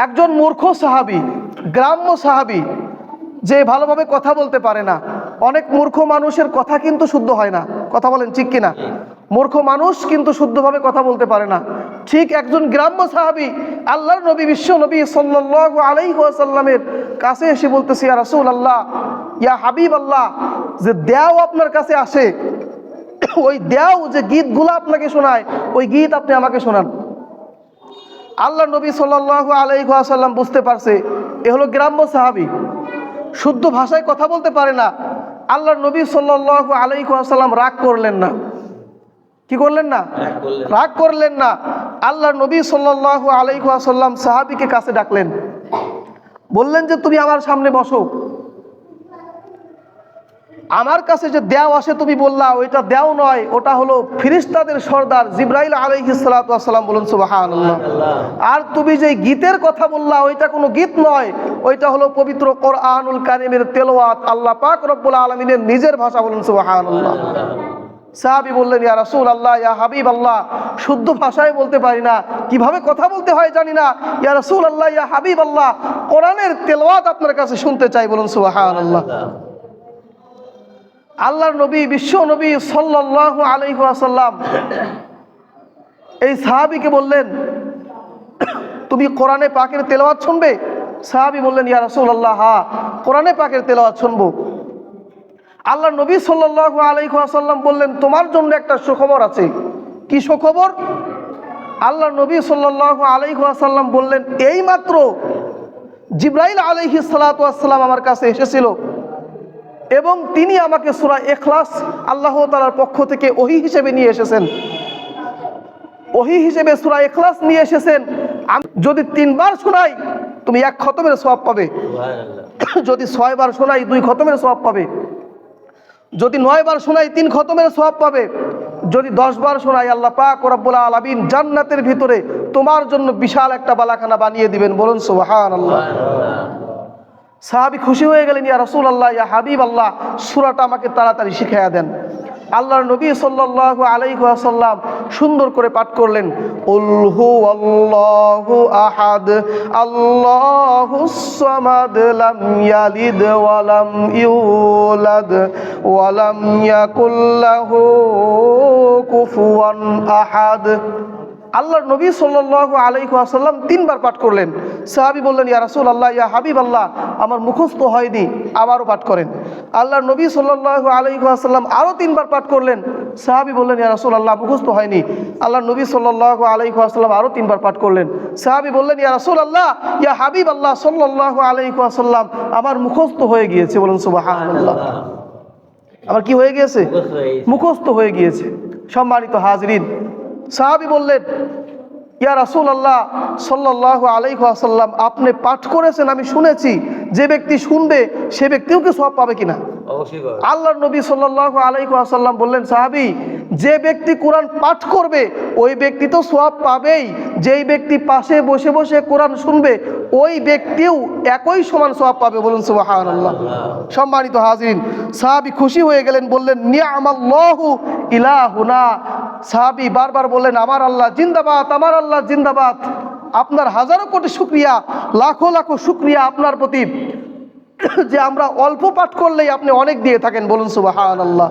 একজন মূর্খ সাহাবী, গ্রাম্য সাহাবী, যে ভালোভাবে কথা বলতে পারে না। অনেক মূর্খ মানুষের কথা কিন্তু শুদ্ধ হয় না, কথা বলেন ঠিক কিনা? মূর্খ মানুষ কিন্তু শুদ্ধভাবে কথা বলতে পারে না। ঠিক একজন গ্রাম্য সাহাবী আল্লাহর নবী, বিশ্ব নবী সাল্লাল্লাহু আলাইহি ওয়াসাল্লামের কাছে এসে বলতেছে, ইয়া রাসূলুল্লাহ, ইয়া হাবিবাল্লাহ, যে দেও আপনার কাছে আসে, ওই দেও যে গীতগুলো আপনাকে শোনায়, ওই গীত আপনি আমাকে শোনান। আল্লাহ নবী সাল্লাল্লাহু আলাইহি ওয়াসাল্লাম বুঝতে পারছে এ হলো গ্রাম্য সাহাবী, শুদ্ধ ভাষায় কথা বলতে পারে না। আল্লাহ নবী সাল্লাল্লাহু আলাইহি ওয়াসাল্লাম রাগ করলেন না। কি করলেন না? রাগ করলেন না। আল্লাহ নবী সাল্লাল্লাহু আলাইহি ওয়াসাল্লাম সাহাবীকে কাছে ডাকলেন, বললেন যে তুমি আমার সামনে বসো। আমার কাছে যে দেও আসে তুমি বললা, ওইটা দেও নয়, ওটা হলো ফেরেশতাদের সর্দার জিবরাইল আলাইহিস সালাতু ওয়াস সালাম, বলুন সুবহানাল্লাহ। আর তুমি যে গীতের কথা বললা, ওইটা কোনো গীত নয়, ওইটা হলো পবিত্র কোরআনুল কারীমের তেলাওয়াত, আল্লাহ পাক রব্বুল আলামিনের নিজের ভাষা, বলুন সুবহানাল্লাহ। সাহাবী বললেন, ইয়া রাসূলুল্লাহ, ইয়া হাবিবাল্লাহ, শুদ্ধ ভাষায় বলতে পারি না, কিভাবে কথা বলতে হয় জানি না। ইয়া রাসূলুল্লাহ, ইয়া হাবিবাল্লাহ, কোরআনের তেলাওয়াত আপনার কাছে শুনতে চাই, বলুন সুবহানাল্লাহ। আল্লাহর নবী, বিশ্ব নবী সাল্লাল্লাহু আলাইহি ওয়াসাল্লাম এই সাহাবীকে বললেন, তুমি কোরআনে পাকের তেলাওয়াত শুনবে? সাহাবী বললেন, ইয়া রাসূলুল্লাহ, হ্যাঁ, কোরআনে পাকের তেলাওয়াত শুনবো। আল্লাহর নবী সাল্লাল্লাহু আলাইহি ওয়াসাল্লাম বললেন, তোমার জন্য একটা সুখবর আছে। কি সুখবর? আল্লাহর নবী সাল্লাল্লাহু আলাইহি ওয়াসাল্লাম বললেন, এইমাত্র জিবরাইল আলাইহিস সালাতু ওয়াস সালাম আমার কাছে এসেছিল এবং তিনি আমাকে সূরা ইখলাস আল্লাহ তাআলার পক্ষ থেকে ওহী হিসেবে নিয়ে এসেছেন। ওহী হিসেবে সূরা ইখলাস নিয়ে এসেছেন। আমি যদি 3 বার শোনাই তুমি 1 খতমের সওয়াব পাবে, যদি 6 বার শোনাই 2 খতমের সওয়াব পাবে, যদি 9 বার শোনাই 3 খতমের সওয়াব পাবে, যদি 10 বার শোনাই আল্লাহ পাক রব্বুল আলামিন জান্নাতের ভিতরে তোমার জন্য বিশাল একটা বালাখানা বানিয়ে দিবেন, বলুন সুবহানাল্লাহ। সাহাবী খুশি হয়ে গেলেন, ইয়া রাসূলুল্লাহ, ইয়া হাবিবাল্লাহ, সূরাটা আমাকে তাড়াতাড়ি শিখিয়ে দেন। আল্লাহর নবী সাল্লাল্লাহু আলাইহি ওয়াসাল্লাম সুন্দর করে পাঠ করলেন, কুল হুয়াল্লাহু আহাদ আল্লাহুস সামাদ লাম ইয়ালিদ ওয়া লাম ইউলাদ ওয়া লাম ইয়াকুল লাহু কুফুয়ান আহাদ। আল্লাহর নবী সাল্লাল্লাহু আলাইহি ওয়াসাল্লাম 3 বার পাঠ করলেন। সাহাবী বললেন, ইয়া রাসূলুল্লাহ, ইয়া হাবিবাল্লাহ, আমার মুখস্থ হয়নি, আবারও পাঠ করেন। আল্লাহর নবী সাল্লাল্লাহু আলাইহি ওয়াসাল্লাম আরও 3 বার পাঠ করলেন। সাহাবী বললেন, ইয়া রাসূলুল্লাহ, মুখস্থ হয়নি। আল্লাহর নবী সাল্লাল্লাহু আলাইহি ওয়াসাল্লাম আরও 3 বার পাঠ করলেন। সাহাবী বললেন, ইয়া রাসূলুল্লাহ, ইয়া হাবিবাল্লাহ সাল্লাল্লাহু আলাইহি ওয়াসাল্লাম, আমার মুখস্থ হয়ে গিয়েছে, বলুন সুবহানাল্লাহ। আমার কি হয়ে গিয়েছে? মুখস্থ হয়ে গিয়েছে। সম্মানিত হাজরিন, সাহাবী বললেন, ইয়া রাসূলুল্লাহ সাল্লাল্লাহু আলাইহি ওয়াসাল্লাম, আপনি পাঠ করেছেন, আমি শুনেছি, যে ব্যক্তি শুনবে সে ব্যক্তিও কি সওয়াব পাবে কিনা? আল্লাহর নবী সাল্লাল্লাহু আলাইহি ওয়াসাল্লাম বললেন, সাহাবী, যে ব্যক্তি কোরআন পাঠ করবে ওই ব্যক্তি তো সওয়াব পাবেই, যেই ব্যক্তি পাশে বসে বসে কোরআন শুনবে ওই ব্যক্তিও একই সমান সওয়াব পাবে, বলুন সুবহানাল্লাহ। সম্মানিত হাজরিন, সাহাবী খুশি হয়ে গেলেন, বললেন, নি'মাল্লাহু ইলাহুনা। সাহাবী বারবার বললেন, আমার আল্লাহ জিন্দাবাদ, আমার আল্লাহ জিন্দাবাদ। আপনার হাজারো কোটি শুকরিয়া, লাখো লাখো শুকরিয়া আপনার প্রতি, যে আমরা অল্প পাঠ করলেই আপনি অনেক দিয়ে থাকেন, বলুন সুবহানাল্লাহ।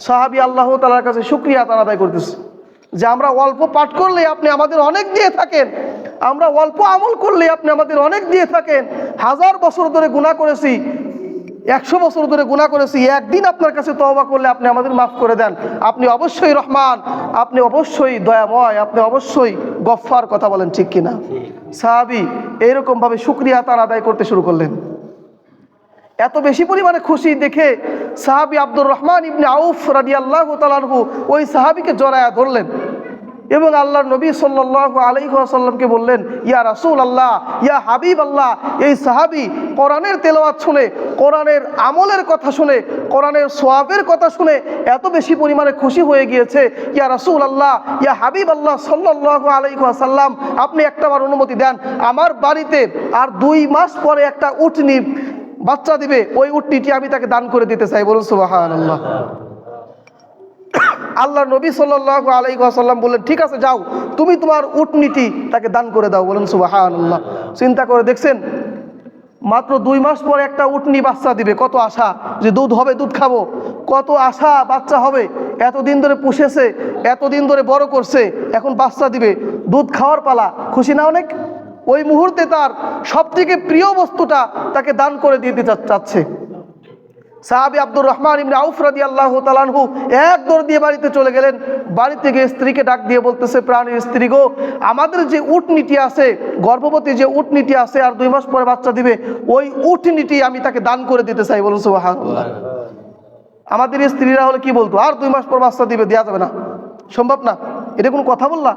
সাহাবী আল্লাহ তাআলার কাছে শুকরিয়া আদায় করতেছে, যে আমরা অল্প পাঠ করলেই আপনি আমাদের অনেক দিয়ে থাকেন, আমরা অল্প আমল করলেই আপনি আমাদের অনেক দিয়ে থাকেন। 1000 বছর ধরে গুনাহ করেছি, 100 বছর ধরে গুনাহ করেছি, একদিন আপনার কাছে তওবা করলে আপনি আমাদের মাফ করে দেন। আপনি অবশ্যই রহমান, আপনি অবশ্যই দয়াময়, আপনি অবশ্যই গফফার, কথা বলেন ঠিক কিনা? সাহাবী এইরকম ভাবে শুকরিয়া আদায় করতে শুরু করলেন। এত বেশি পরিমাণে খুশি দেখে সাহাবী আব্দুর রহমান ইবনে আউফ রাদিয়াল্লাহু তাআলা আনহু ওই সাহাবীকে জড়ায়া ধরলেন এবং আল্লাহর নবী সাল্লাল্লাহু আলাইহি ওয়াসাল্লামকে বললেন, ইয়া রাসূলুল্লাহ, ইয়া হাবিবাল্লাহ, এই সাহাবী কোরআনের তেলাওয়াত শুনে, কোরআনের আমলের কথা শুনে, কোরআনের সওয়াবের কথা শুনে এত বেশি পরিমাণে খুশি হয়ে গিয়েছে। ইয়া রাসূলুল্লাহ, ইয়া হাবিবাল্লাহ সাল্লাল্লাহু আলাইহি ওয়াসাল্লাম, আপনি একটাবার অনুমতি দেন, আমার বাড়িতে আর 2 মাস পরে একটা উটনি বাচ্চা দিবে, ওই উটনিটি আমি তাকে দান করে দিতে চাই, বলুন সুবহানাল্লাহ। আল্লাহ নবী সাল্লাল্লাহু আলাইহি ওয়াসাল্লাম বললেন, ঠিক আছে যাও, তুমি তোমার উটনীটি তাকে দান করে দাও। বলেন সুবহানাল্লাহ। চিন্তা করে দেখছেন, মাত্র 2 মাস পর একটা উটনি বাচ্চা দিবে, কত আশা যে দুধ হবে, দুধ খাবো, কত আশা বাচ্চা হবে, এতদিন ধরে পুষেছে, এতদিন ধরে বড় করছে, এখন বাচ্চা দিবে, দুধ খাওয়ার পালা। খুশি না অনেক? ওই মুহূর্তে তার সবথেকে প্রিয় বস্তুটা তাকে দান করে দিতে চাচ্ছে। সাহাবী আব্দুর রহমান ইবনে আউফ রাদিয়াল্লাহু তাআলা আনহু এক দৌড় দিয়ে বাড়িতে চলে গেলেন। বাড়িতে গিয়ে স্ত্রীকে ডাক দিয়ে বলতেছে, প্রাণের স্ত্রী গো, আমাদের যে উটনীটি আছে, গর্ভবতী যে উটনীটি আছে, আর 2 মাস পরে বাচ্চা দিবে, ওই উটনীটি আমি তাকে দান করে দিতে চাই। বলুন সুবহানাল্লাহ। আমাদের স্ত্রীরা হলে কি বলতো, আর 2 মাস পর বাচ্চা দিবে, দেওয়া যাবে না, সম্ভব না, এটা কোনো কথা বললা?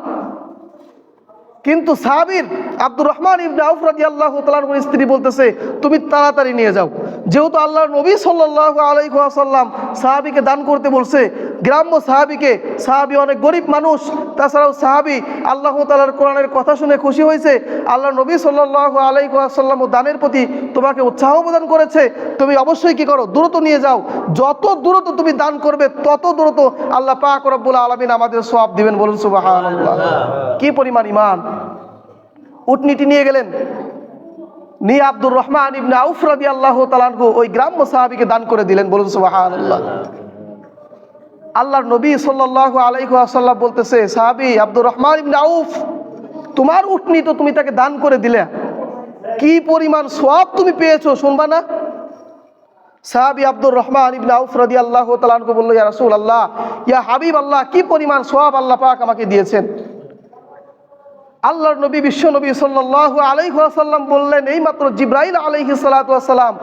কিন্তু সাহাবীর আব্দুর রহমান ইবনে আউফ রাদিয়াল্লাহু তাআলা আনহুর স্ত্রী বলতেছে, তুমি তাড়াতাড়ি নিয়ে যাও, যেহেতু আল্লাহর নবী সাল্লাল্লাহু আলাইহি ওয়াসাল্লাম সাহাবীকে দান করতে বলছে, গ্রাম্য সাহাবীকে, সাহাবী অনেক গরিব মানুষ, তাছাড়াও সাহাবী আল্লাহ তাআলার কোরআনের কথা শুনে খুশি হয়েছে, আল্লাহর নবী সাল্লাল্লাহু আলাইহি ওয়াসাল্লাম ও দানের প্রতি তোমাকে উৎসাহ প্রদান করেছে, তুমি অবশ্যই কি করো, দ্রুত নিয়ে যাও, যত দ্রুত তুমি দান করবে তত দ্রুত আল্লাহ পাক রব্বুল আলামিন আমাদের সওয়াব দিবেন। বলুন সুবহানাল্লাহ। কি পরিমাণ ঈমান! উটনীটি নিয়ে গেলেন, নিয়ে আব্দুর রহমান ইবনে আউফ রাদিয়াল্লাহু তাআলা আনহু ওই গ্রাম্য সাহাবীকে দান করে দিলেন। বলুন সুবহানাল্লাহ। আল্লাহর নবী সাল্লাল্লাহু আলাইহি ওয়াসাল্লাম বলতেছে, সাহাবী আব্দুর রহমান ইবনে আউফ, তোমার উটনী তো তুমি তাকে দান করে দিলে, কি পরিমাণ সওয়াব তুমি পেয়েছো শুনবা না? সাহাবী আব্দুর রহমান ইবনে আউফ রাদিয়াল্লাহু তাআলা আনহু বলল, ইয়া রাসূলুল্লাহ, ইয়া হাবিবাল্লাহ, কি পরিমাণ সওয়াব আল্লাহ পাক আমাকে দিয়েছেন। আল্লাহর নবী বিশ্ব নবী সাল্লাল্লাহু আলাইহি ওয়াসাল্লাম বললেন, এইমাত্র জিবরাইল আলাইহিস সালাতু ওয়াস সালাম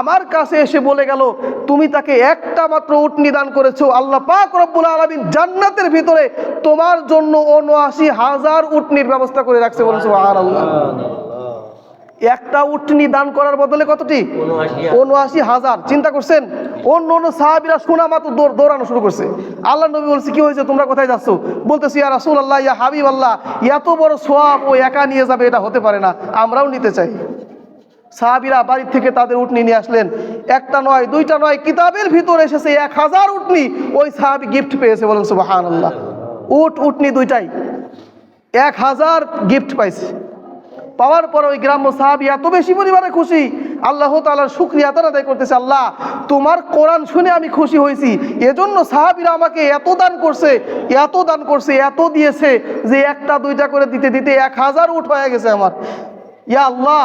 আমার কাছে এসে বলে গেল, তুমি তাকে একটা মাত্র উটনী দান করেছো, আল্লাহ পাক রব্বুল আলামিন জান্নাতের ভিতরে তোমার জন্য ৭৯,০০০ উটনির ব্যবস্থা করে রাখছে। বলুন সুবহানাল্লাহ। একটা উটনি দান করার বদলে কতটি? ৭৯,০০০। চিন্তা করছেন? অন্য অন্য সাহাবীরা শোনা মাত্র দৌড়ানো শুরু করছে। আল্লাহ নবী বলছে, কি হয়েছে, তোমরা কোথায় যাচ্ছ? বলতেছি, ইয়া রাসূলুল্লাহ, ইয়া হাবিবাল্লাহ, এত বড় সওয়াব ও একা নিয়ে যাবে, এটা হতে পারে না, আমরাও নিতে চাই। সাহাবীরা বাড়ি থেকে তাদের উটনি নিয়ে আসলেন, একটা নয়, দুইটা নয়, কিতাবের ভিতরে এসেছে ১০০০ উটনি ওই সাহাবী গিফট পেয়েছে। বলেন সুবহানাল্লাহ। উটনি দুইটাই ১০০০ গিফট পাইছে। পাওয়ার পর ওই গ্রাম্য সাহাবী এত বেশি পরিমাণে খুশি, আল্লাহ তাআলার শুকরিয়া আদায় করতেছে, আল্লাহ তোমার কোরআন শুনে আমি খুশি হয়েছি, এজন্য সাহাবীরা আমাকে এত দান করছে, এত দান করছে, এত দিয়েছে যে একটা দুইটা করে দিতে দিতে ১০০০ উট হয়ে গেছে আমার। ইয়া আল্লাহ,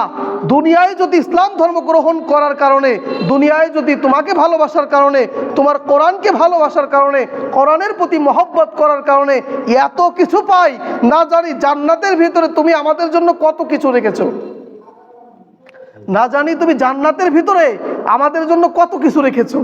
দুনিয়ায় যদি ইসলাম ধর্ম গ্রহণ করার কারণে, দুনিয়ায় যদি তোমাকে ভালোবাসার কারণে, তোমার কোরআনকে ভালোবাসার কারণে, কোরআনের প্রতি মহব্বত করার কারণে এত কিছু পাই, না জানি জান্নাতের ভিতরে তুমি আমাদের জন্য কত কিছু রেখেছো, না জানি তুমি জান্নাতের ভিতরে আমাদের জন্য কত কিছু রেখেছো।